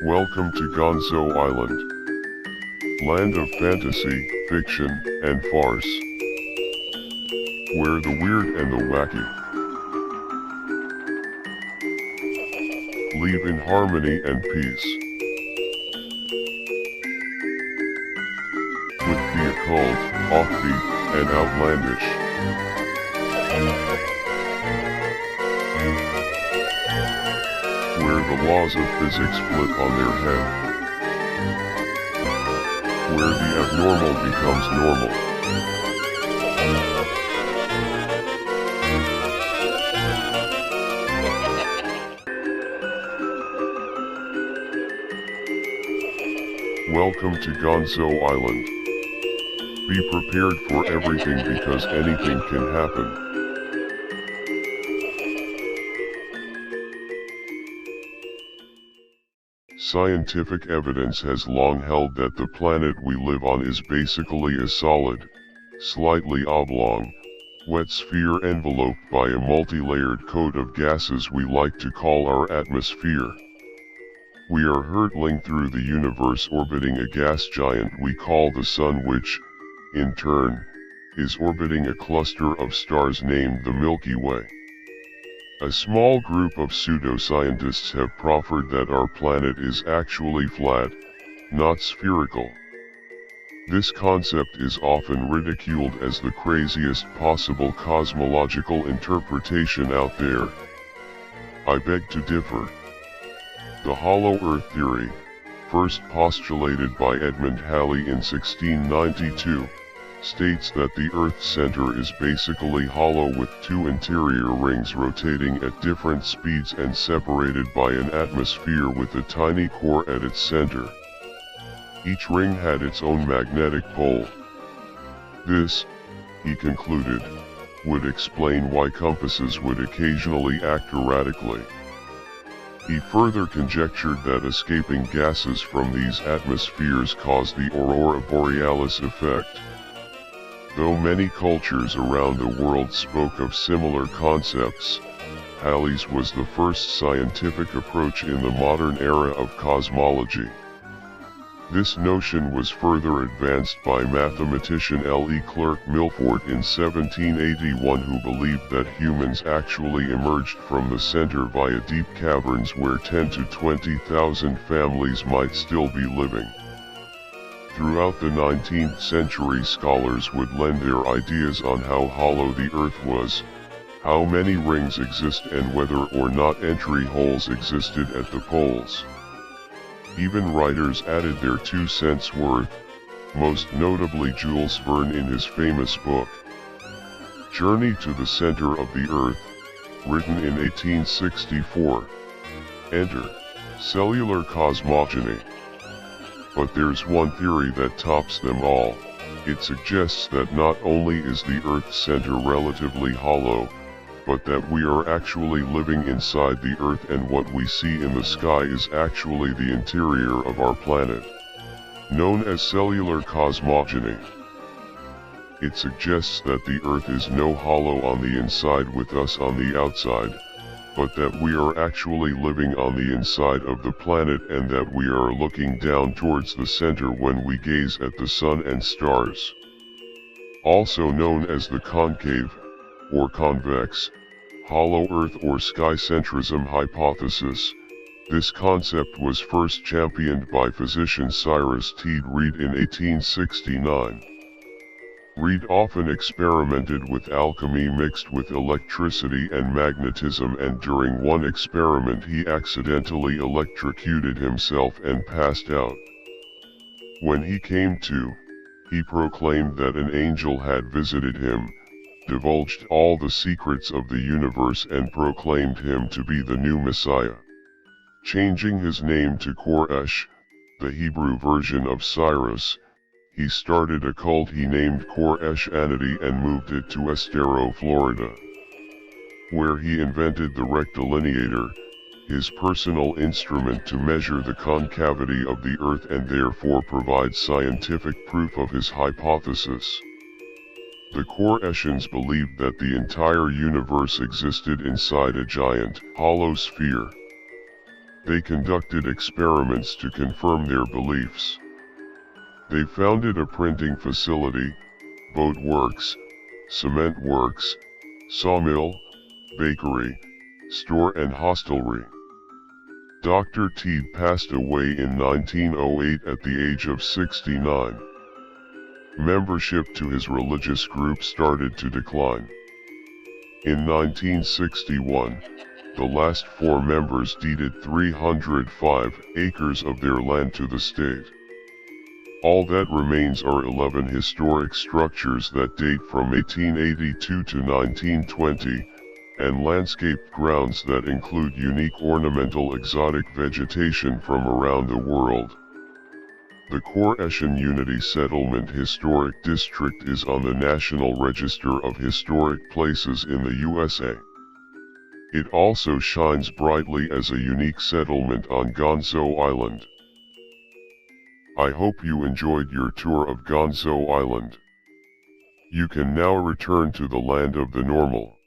Welcome to Gonzo Island, land of fantasy, fiction, and farce, where the weird and the wacky live in harmony and peace, with the occult, offbeat, and outlandish. Where the laws of physics flip on their head. Where the abnormal becomes normal. Welcome to Gonzo Island. Be prepared for everything because anything can happen. Scientific evidence has long held that the planet we live on is basically a solid, slightly oblong, wet sphere enveloped by a multi-layered coat of gases we like to call our atmosphere. We are hurtling through the universe orbiting a gas giant we call the Sun, which, in turn, is orbiting a cluster of stars named the Milky Way. A small group of pseudoscientists have proffered that our planet is actually flat, not spherical. This concept is often ridiculed as the craziest possible cosmological interpretation out there. I beg to differ. The hollow Earth theory, first postulated by Edmund Halley in 1692, states that the Earth's center is basically hollow with two interior rings rotating at different speeds and separated by an atmosphere with a tiny core at its center. Each ring had its own magnetic pole. This, he concluded, would explain why compasses would occasionally act erratically. He further conjectured that escaping gases from these atmospheres caused the aurora borealis effect. Though many cultures around the world spoke of similar concepts, Halley's was the first scientific approach in the modern era of cosmology. This notion was further advanced by mathematician L. E. Clerk Milford in 1781, who believed that humans actually emerged from the center via deep caverns where 10 to 20,000 families might still be living. Throughout the 19th century, scholars would lend their ideas on how hollow the Earth was, how many rings exist, and whether or not entry holes existed at the poles. Even writers added their 2 cents worth, most notably Jules Verne in his famous book, Journey to the Center of the Earth, written in 1864. Enter cellular cosmogony. But there's one theory that tops them all. It suggests that not only is the Earth's center relatively hollow, but that we are actually living inside the Earth, and what we see in the sky is actually the interior of our planet, known as cellular cosmogony. It suggests that the Earth is no hollow on the inside with us on the outside, but that we are actually living on the inside of the planet, and that we are looking down towards the center when we gaze at the sun and stars. Also known as the concave, or convex, hollow Earth or sky-centrism hypothesis, this concept was first championed by physician Cyrus T. Reid in 1869. Reid often experimented with alchemy mixed with electricity and magnetism, and during one experiment he accidentally electrocuted himself and passed out. When he came to, he proclaimed that an angel had visited him, divulged all the secrets of the universe, and proclaimed him to be the new Messiah. Changing his name to Koresh, the Hebrew version of Cyrus, he started a cult he named Koreshanity and moved it to Estero, Florida, where he invented the rectilineator, his personal instrument to measure the concavity of the Earth and therefore provide scientific proof of his hypothesis. The Koreans believed that the entire universe existed inside a giant, hollow sphere. They conducted experiments to confirm their beliefs. They founded a printing facility, boat works, cement works, sawmill, bakery, store and hostelry. Dr. Teed passed away in 1908 at the age of 69. Membership to his religious group started to decline. In 1961, the last 4 members deeded 305 acres of their land to the state. All that remains are 11 historic structures that date from 1882 to 1920, and landscaped grounds that include unique ornamental exotic vegetation from around the world. The Khorasan Unity Settlement Historic District is on the National Register of Historic Places in the USA. It also shines brightly as a unique settlement on Gonzo Island. I hope you enjoyed your tour of Gonzo Island. You can now return to the land of the normal.